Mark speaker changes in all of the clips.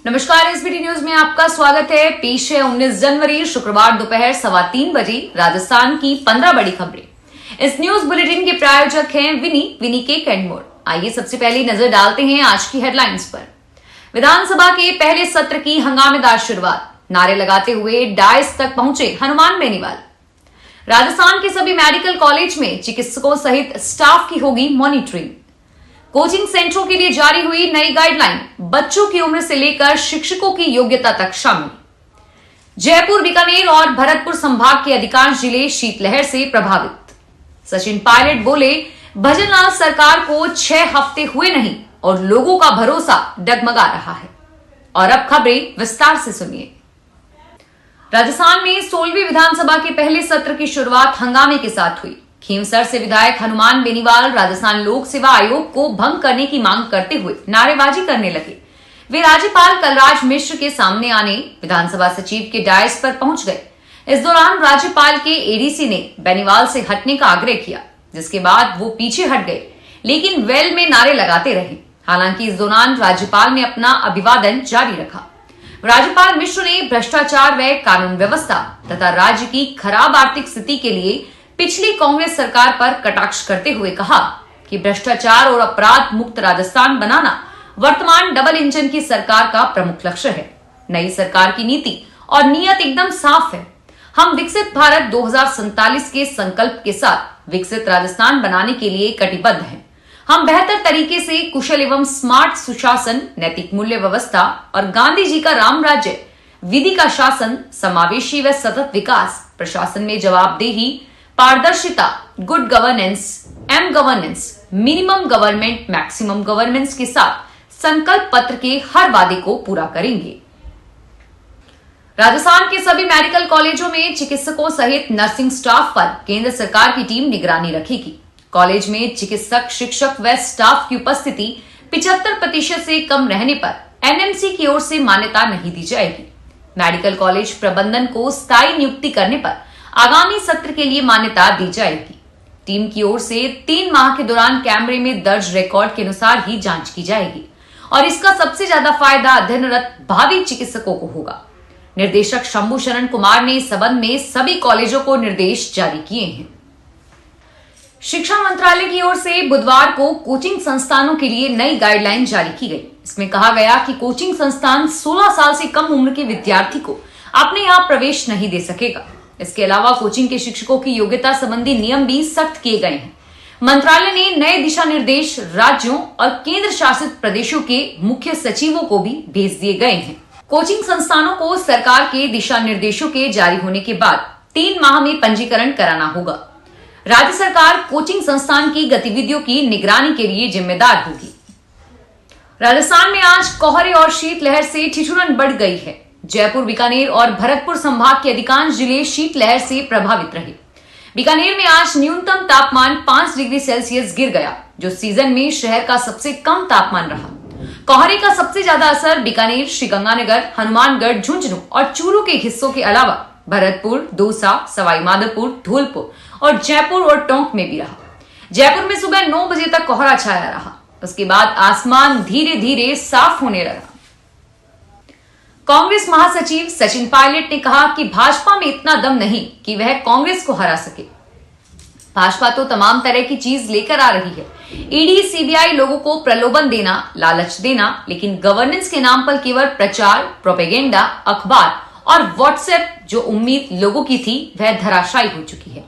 Speaker 1: नमस्कार, SBT news में आपका स्वागत है। पेश है 19 जनवरी शुक्रवार दोपहर 3:15 राजस्थान की 15 बड़ी खबरें। इस न्यूज बुलेटिन के प्रायोजक हैं विनी केक एंड मोर। आइए सबसे पहले नजर डालते हैं आज की हेडलाइंस पर। विधानसभा के पहले सत्र की हंगामेदार शुरुआत, नारे लगाते हुए डायस तक पहुंचे हनुमान बेनीवाल। राजस्थान के सभी मेडिकल कॉलेज में चिकित्सकों सहित स्टाफ की होगी मॉनिटरिंग। कोचिंग सेंटरों के लिए जारी हुई नई गाइडलाइन, बच्चों की उम्र से लेकर शिक्षकों की योग्यता तक शामिल। जयपुर, बीकानेर और भरतपुर संभाग के अधिकांश जिले शीतलहर से प्रभावित। सचिन पायलट बोले, भजनलाल सरकार को 6 हफ्ते हुए नहीं और लोगों का भरोसा डगमगा रहा है। और अब खबरें विस्तार से सुनिए। राजस्थान में 16वीं विधानसभा के पहले सत्र की शुरुआत हंगामे के साथ हुई। खींवसर से विधायक हनुमान बेनीवाल राजस्थान लोक सेवा आयोग को भंग करने की मांग करते हुए नारेबाजी करने लगे। वे राज्यपाल कलराज मिश्र के सामने आने विधानसभा सचिव के डायस पर पहुंच गए। इस दौरान राज्यपाल के एडीसी ने बेनीवाल से हटने का आग्रह किया, जिसके बाद वो पीछे हट गए, लेकिन वेल में नारे लगाते रहे। हालांकि इस दौरान राज्यपाल ने अपना अभिवादन जारी रखा। राज्यपाल मिश्र ने भ्रष्टाचार व कानून व्यवस्था तथा राज्य की खराब आर्थिक स्थिति के लिए पिछली कांग्रेस सरकार पर कटाक्ष करते हुए कहा कि भ्रष्टाचार और अपराध मुक्त राजस्थान बनाना वर्तमान डबल इंजन की सरकार का प्रमुख लक्ष्य है। नई सरकार की नीति और नियत एकदम साफ है। हम विकसित भारत 2047 के संकल्प के साथ विकसित राजस्थान बनाने के लिए कटिबद्ध हैं। हम बेहतर तरीके से कुशल एवं स्मार्ट सुशासन, नैतिक मूल्य व्यवस्था और गांधी जी का राम राज्य, विधि का शासन, समावेशी व सतत विकास, प्रशासन में जवाबदेही, पारदर्शिता, good governance, M governance, minimum government, maximum governance के साथ संकल्प पत्र के हर वादे को पूरा करेंगे। राजस्थान के सभी मेडिकल कॉलेजों में चिकित्सकों सहित नर्सिंग स्टाफ पर केंद्र सरकार की टीम निगरानी रखेगी। कॉलेज में चिकित्सक, शिक्षक व स्टाफ की उपस्थिति 75% से कम रहने पर एनएमसी की ओर से मान्यता नहीं दी जाएगी। मेडिकल कॉलेज प्रबंधन को स्थायी नियुक्ति करने पर आगामी सत्र के लिए मान्यता दी जाएगी। टीम की ओर से 3 माह के दौरान कैमरे में दर्ज रिकॉर्ड के अनुसार ही जांच की जाएगी और इसका सबसे ज्यादा फायदा अध्ययनरत भावी चिकित्सकों को होगा। निर्देशक शंभू शरण कुमार ने इस संबंध में सभी कॉलेजों को निर्देश जारी किए हैं। शिक्षा मंत्रालय की ओर से बुधवार को कोचिंग संस्थानों के लिए नई गाइडलाइन जारी की गई। इसमें कहा गया कि कोचिंग संस्थान 16 साल से कम उम्र के विद्यार्थी को अपने यहाँ प्रवेश नहीं दे सकेगा। इसके अलावा कोचिंग के शिक्षकों की योग्यता संबंधी नियम भी सख्त किए गए हैं। मंत्रालय ने नए दिशा निर्देश राज्यों और केंद्र शासित प्रदेशों के मुख्य सचिवों को भी भेज दिए गए हैं। कोचिंग संस्थानों को सरकार के दिशा निर्देशों के जारी होने के बाद 3 माह में पंजीकरण कराना होगा। राज्य सरकार कोचिंग संस्थान की गतिविधियों की निगरानी के लिए जिम्मेदार होगी। राजस्थान में आज कोहरे और शीतलहर से ठिठुरन बढ़ गई है। जयपुर, बीकानेर और भरतपुर संभाग के अधिकांश जिले शीतलहर से प्रभावित रहे। बीकानेर में आज न्यूनतम तापमान 5 डिग्री सेल्सियस गिर गया, जो सीजन में शहर का सबसे कम तापमान रहा। कोहरे का सबसे ज्यादा असर बीकानेर, श्रीगंगानगर, हनुमानगढ़, झुंझुनू और चूरू के हिस्सों के अलावा भरतपुर, दौसा, सवाई माधोपुर, धौलपुर और जयपुर और टोंक में भी रहा। जयपुर में सुबह 9 बजे तक कोहरा छाया रहा। उसके बाद आसमान धीरे धीरे साफ होने लगा। कांग्रेस महासचिव सचिन पायलट ने कहा कि भाजपा में इतना दम नहीं कि वह कांग्रेस को हरा सके। भाजपा तो तमाम तरह की चीज लेकर आ रही है। ईडी, सीबीआई लोगों को प्रलोभन देना, लालच देना, लेकिन गवर्नेंस के नाम पर केवल प्रचार, प्रोपेगेंडा, अखबार और व्हाट्सएप जो उम्मीद लोगों की थी वह धराशायी हो चुकी है।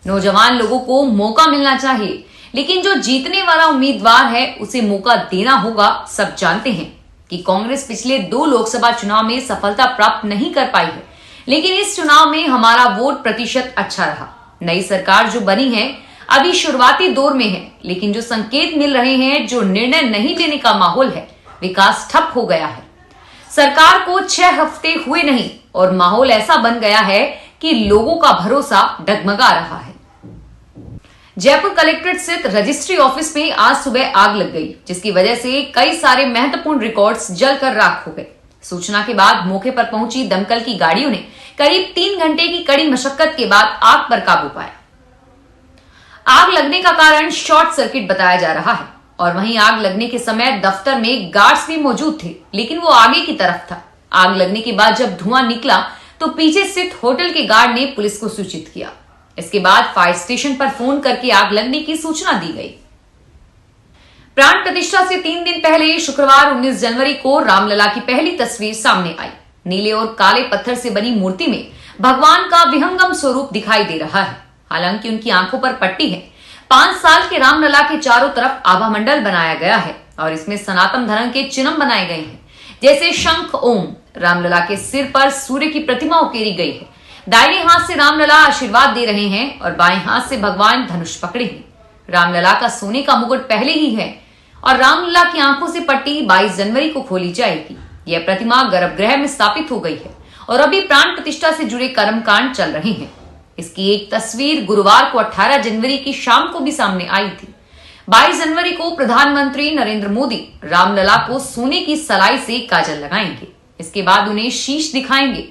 Speaker 1: नौजवान लोगों को मौका मिलना चाहिए, लेकिन जो जीतने वाला उम्मीदवार है उसे मौका देना होगा। सब जानते हैं कि कांग्रेस पिछले 2 लोकसभा चुनाव में सफलता प्राप्त नहीं कर पाई है, लेकिन इस चुनाव में हमारा वोट प्रतिशत अच्छा रहा। नई सरकार जो बनी है अभी शुरुआती दौर में है, लेकिन जो संकेत मिल रहे हैं, जो निर्णय नहीं लेने का माहौल है, विकास ठप हो गया है। सरकार को 6 हफ्ते हुए नहीं और माहौल ऐसा बन गया है कि लोगों का भरोसा डगमगा रहा है। जयपुर कलेक्ट्रेट स्थित रजिस्ट्री ऑफिस में आज सुबह आग लग गई, जिसकी वजह से कई सारे महत्वपूर्ण रिकॉर्ड्स जलकर राख हो गए। सूचना के बाद मौके पर पहुंची दमकल की गाड़ियों ने करीब 3 घंटे की कड़ी मशक्कत के बाद आग पर काबू पाया। आग लगने का कारण शॉर्ट सर्किट बताया जा रहा है। और वहीं आग लगने के समय दफ्तर में गार्ड्स भी मौजूद थे, लेकिन वो आगे की तरफ था। आग लगने के बाद जब धुआं निकला तो पीछे स्थित होटल के गार्ड ने पुलिस को सूचित किया। इसके बाद फायर स्टेशन पर फोन करके आग लगने की सूचना दी गई। प्राण प्रतिष्ठा से 3 दिन पहले शुक्रवार 19 जनवरी को रामलला की पहली तस्वीर सामने आई। नीले और काले पत्थर से बनी मूर्ति में भगवान का विहंगम स्वरूप दिखाई दे रहा है। हालांकि उनकी आंखों पर पट्टी है। 5 साल के रामलला के चारों तरफ आभा मंडल बनाया गया है और इसमें सनातन धर्म के चिन्ह बनाए गए हैं, जैसे शंख ओम। रामलला के सिर पर सूर्य की प्रतिमा उकेरी गई है। दाहिने हाथ से रामलला आशीर्वाद दे रहे हैं और बाएं हाथ से भगवान धनुष पकड़े हैं। रामलला का सोने का मुकुट पहले ही है और रामलला की आंखों से पट्टी 22 जनवरी को खोली जाएगी। यह प्रतिमा गर्भगृह में स्थापित हो गई है और अभी प्राण प्रतिष्ठा से जुड़े कर्मकांड चल रहे हैं। इसकी एक तस्वीर गुरुवार को 18 जनवरी की शाम को भी सामने आई थी। 22 जनवरी को प्रधानमंत्री नरेंद्र मोदी रामलला को सोने की सलाई से काजल लगाएंगे। इसके बाद उन्हें शीश दिखाएंगे।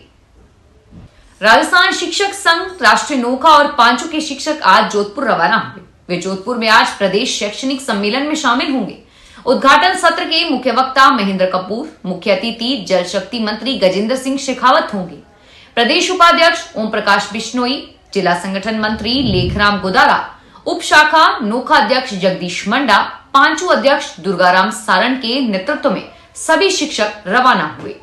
Speaker 1: राजस्थान शिक्षक संघ, राष्ट्रीय नोखा और पांचों के शिक्षक आज जोधपुर रवाना हुए। वे जोधपुर में आज प्रदेश शैक्षणिक सम्मेलन में शामिल होंगे। उद्घाटन सत्र के मुख्य वक्ता महेंद्र कपूर, मुख्य अतिथि जल शक्ति मंत्री गजेंद्र सिंह शेखावत होंगे। प्रदेश उपाध्यक्ष ओम प्रकाश बिश्नोई, जिला संगठन मंत्री लेखराम गोदारा, उप शाखा नोखा अध्यक्ष जगदीश मंडा, पांचू अध्यक्ष दुर्गाराम सारण के नेतृत्व में सभी शिक्षक रवाना हुए।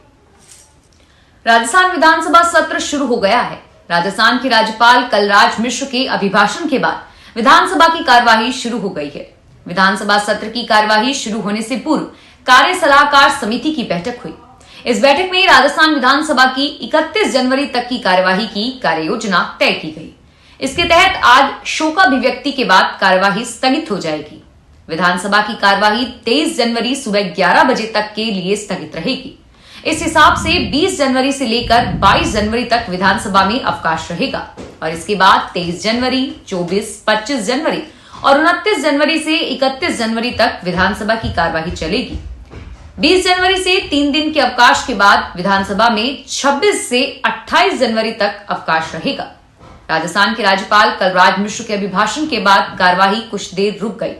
Speaker 1: राजस्थान विधानसभा सत्र शुरू हो गया है। राजस्थान के राज्यपाल कलराज मिश्र के अभिभाषण के बाद विधानसभा की कार्यवाही शुरू हो गई है। विधानसभा सत्र की कार्यवाही शुरू होने से पूर्व कार्य सलाहकार समिति की बैठक हुई। इस बैठक में राजस्थान विधानसभा की 31 जनवरी तक की कार्यवाही की कार्य योजना तय की गई। इसके तहत आज शोकाभिव्यक्ति के बाद कार्यवाही स्थगित हो जाएगी। विधानसभा की कार्यवाही 23 जनवरी सुबह 11 बजे तक के लिए स्थगित रहेगी। इस हिसाब से 20 जनवरी से लेकर 22 जनवरी तक विधानसभा में अवकाश रहेगा और इसके बाद 23 जनवरी, 24, 25 जनवरी और 29 जनवरी से 31 जनवरी तक विधानसभा की कार्यवाही चलेगी। 20 जनवरी से 3 दिन के अवकाश के बाद विधानसभा में 26 से 28 जनवरी तक अवकाश रहेगा। राजस्थान के राज्यपाल कलराज मिश्र के अभिभाषण के बाद कार्यवाही कुछ देर रुक गई।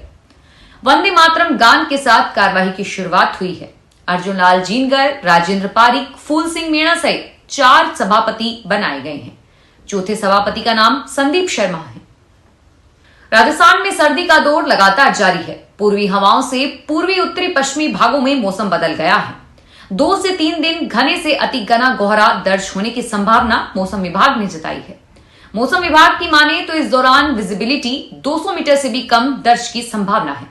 Speaker 1: वंदे मातरम गान के साथ कार्यवाही की शुरुआत हुई है। अर्जुन लाल जीनगर, राजेंद्र पारिक, फूल सिंह मीणा सहित 4 सभापति बनाए गए हैं। चौथे सभापति का नाम संदीप शर्मा है। राजस्थान में सर्दी का दौर लगातार जारी है। पूर्वी हवाओं से पूर्वी उत्तरी पश्चिमी भागों में मौसम बदल गया है। 2 से 3 दिन घने से अति घना कोहरा दर्ज होने की संभावना मौसम विभाग ने जताई है। मौसम विभाग की माने तो इस दौरान विजिबिलिटी 200 मीटर से भी कम दर्ज की संभावना है।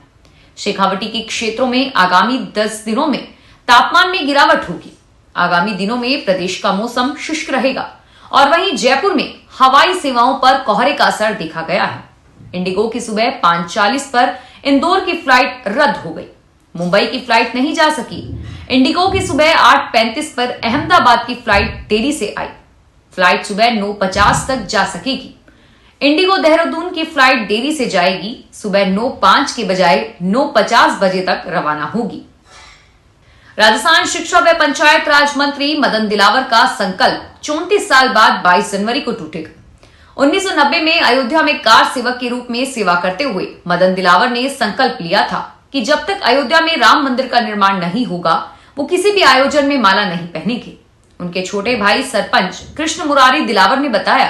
Speaker 1: शेखावटी के क्षेत्रों में आगामी 10 दिनों में तापमान में गिरावट होगी। आगामी दिनों में प्रदेश का मौसम शुष्क रहेगा और वहीं जयपुर में हवाई सेवाओं पर कोहरे का असर देखा गया है। इंडिगो की सुबह 5:40 पर इंदौर की फ्लाइट रद्द हो गई। मुंबई की फ्लाइट नहीं जा सकी। इंडिगो की सुबह 8:35 पर अहमदाबाद की फ्लाइट देरी से आई। फ्लाइट सुबह 9:50 तक जा सकेगी। इंडिगो देहरादून की फ्लाइट देरी से जाएगी। सुबह 9:05 के बजाय 9:50 बजे तक रवाना होगी। राजस्थान शिक्षा व पंचायत राज मंत्री मदन दिलावर का संकल्प 34 साल बाद 22 जनवरी को टूटेगा। 1990 में अयोध्या में कार सेवक के रूप में सेवा करते हुए मदन दिलावर ने संकल्प लिया था कि जब तक अयोध्या में राम मंदिर का निर्माण नहीं होगा वो किसी भी आयोजन में माला नहीं पहनेंगे। उनके छोटे भाई सरपंच कृष्ण मुरारी दिलावर ने बताया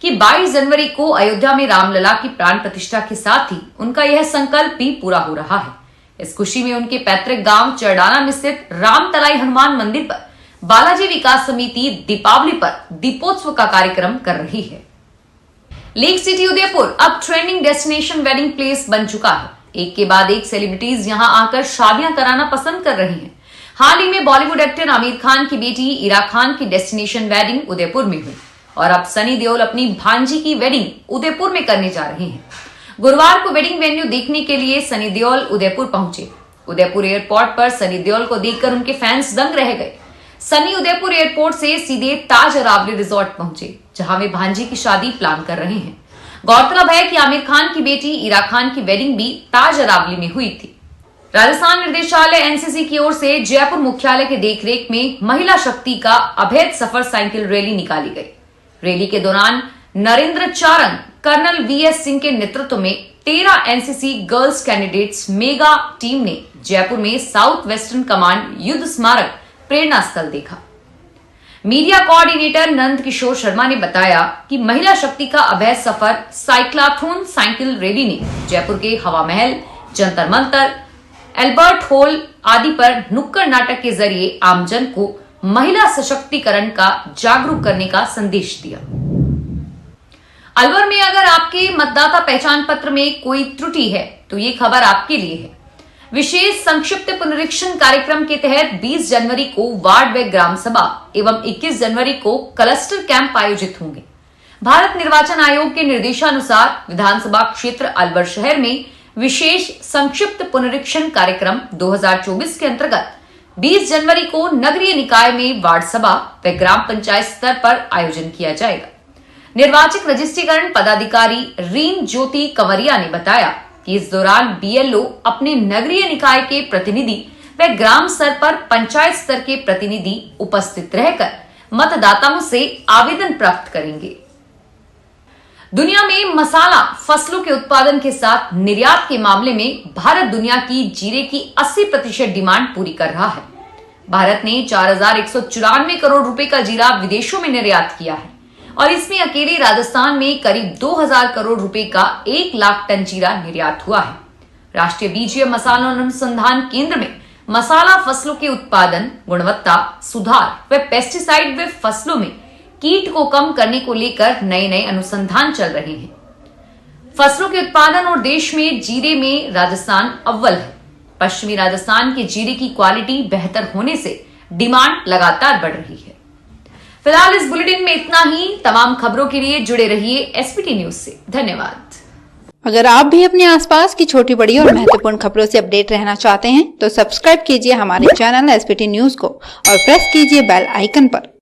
Speaker 1: कि 22 जनवरी को अयोध्या में रामलला की प्राण प्रतिष्ठा के साथ ही उनका यह संकल्प भी पूरा हो रहा है। इस खुशी में उनके पैतृक गांव चरडाना में स्थित रामतलाई हनुमान मंदिर पर बालाजी विकास समिति दीपावली पर दीपोत्सव का कार्यक्रम कर रही है। लेक सिटी उदयपुर अब ट्रेंडिंग डेस्टिनेशन वेडिंग प्लेस बन चुका है। एक के बाद एक सेलिब्रिटीज यहां आकर शादियां कराना पसंद कर रही हैं। हाल ही में बॉलीवुड एक्टर आमिर खान की बेटी इरा खान की डेस्टिनेशन वेडिंग उदयपुर में हुई और अब सनी देओल अपनी भांजी की वेडिंग उदयपुर में करने जा रहे हैं। गुरुवार को वेडिंग वेन्यू देखने के लिए सनी देओल उदयपुर पहुंचे। उदयपुर एयरपोर्ट पर सनी देओल को देखकर उनके फैंस दंग रह गए। सनी उदयपुर एयरपोर्ट से सीधे ताज अरावली रिजॉर्ट पहुंचे, जहां वे भांजी की शादी प्लान कर रहे हैं। गौरतलब है कि आमिर खान की बेटी इरा खान की वेडिंग भी ताज अरावली में हुई थी। राजस्थान निर्देशालय एनसीसी की ओर से जयपुर मुख्यालय के देखरेख में महिला शक्ति का अभेद सफर साइकिल रैली निकाली गई। रैली के दौरान नरेंद्र चारंग, कर्नल वीएस सिंह के नेतृत्व में 13 NCC girls candidates mega team ने जयपुर में साउथ वेस्टर्न कमांड युद्ध स्मारक प्रेरणा स्थल देखा। मीडिया कोऑर्डिनेटर नंद किशोर शर्मा ने बताया कि महिला शक्ति का अवैध सफर साइक्लाथॉन साइकिल रैली ने जयपुर के हवा महल, जंतर मंतर, एल्बर्ट हॉल आदि पर नुक्कड़ नाटक के जरिए आमजन को महिला सशक्तिकरण का जागरूक करने का संदेश दिया। अलवर में अगर आपके मतदाता पहचान पत्र में कोई त्रुटि है तो ये खबर आपके लिए है। विशेष संक्षिप्त पुनरीक्षण कार्यक्रम के तहत 20 जनवरी को वार्ड व ग्राम सभा एवं 21 जनवरी को क्लस्टर कैंप आयोजित होंगे। भारत निर्वाचन आयोग के निर्देशानुसार विधानसभा क्षेत्र अलवर शहर में विशेष संक्षिप्त पुनरीक्षण कार्यक्रम 2024 के अंतर्गत 20 जनवरी को नगरीय निकाय में वार्ड सभा व ग्राम पंचायत स्तर पर आयोजन किया जाएगा। निर्वाचक रजिस्ट्रीकरण पदाधिकारी रीन ज्योति कंवरिया ने बताया कि इस दौरान बीएलओ अपने नगरीय निकाय के प्रतिनिधि व ग्राम स्तर पर पंचायत स्तर के प्रतिनिधि उपस्थित रहकर मतदाताओं से आवेदन प्राप्त करेंगे। दुनिया में मसाला फसलों के उत्पादन के साथ निर्यात के मामले में भारत दुनिया की जीरे की 80% डिमांड पूरी कर रहा है। भारत ने 4194 करोड़ रुपए का जीरा विदेशों में निर्यात किया है और इसमें अकेले राजस्थान में करीब 2000 करोड़ रुपए का 1 लाख टन जीरा निर्यात हुआ है। राष्ट्रीय बीजीय मसाला अनुसंधान केंद्र में मसाला फसलों के उत्पादन, गुणवत्ता सुधार व पेस्टिसाइड व फसलों में कीट को कम करने को लेकर नए नए अनुसंधान चल रहे हैं। फसलों के उत्पादन और देश में जीरे में राजस्थान अव्वल है। पश्चिमी राजस्थान के जीरे की क्वालिटी बेहतर होने से डिमांड लगातार बढ़ रही है। फिलहाल इस बुलेटिन में इतना ही। तमाम खबरों के लिए जुड़े रहिए एसपीटी न्यूज से। धन्यवाद।
Speaker 2: अगर आप भी अपने आसपास की छोटी बड़ी और महत्वपूर्ण खबरों से अपडेट रहना चाहते हैं तो सब्सक्राइब कीजिए हमारे चैनल एसपीटी न्यूज को और प्रेस कीजिए बेल आइकन पर।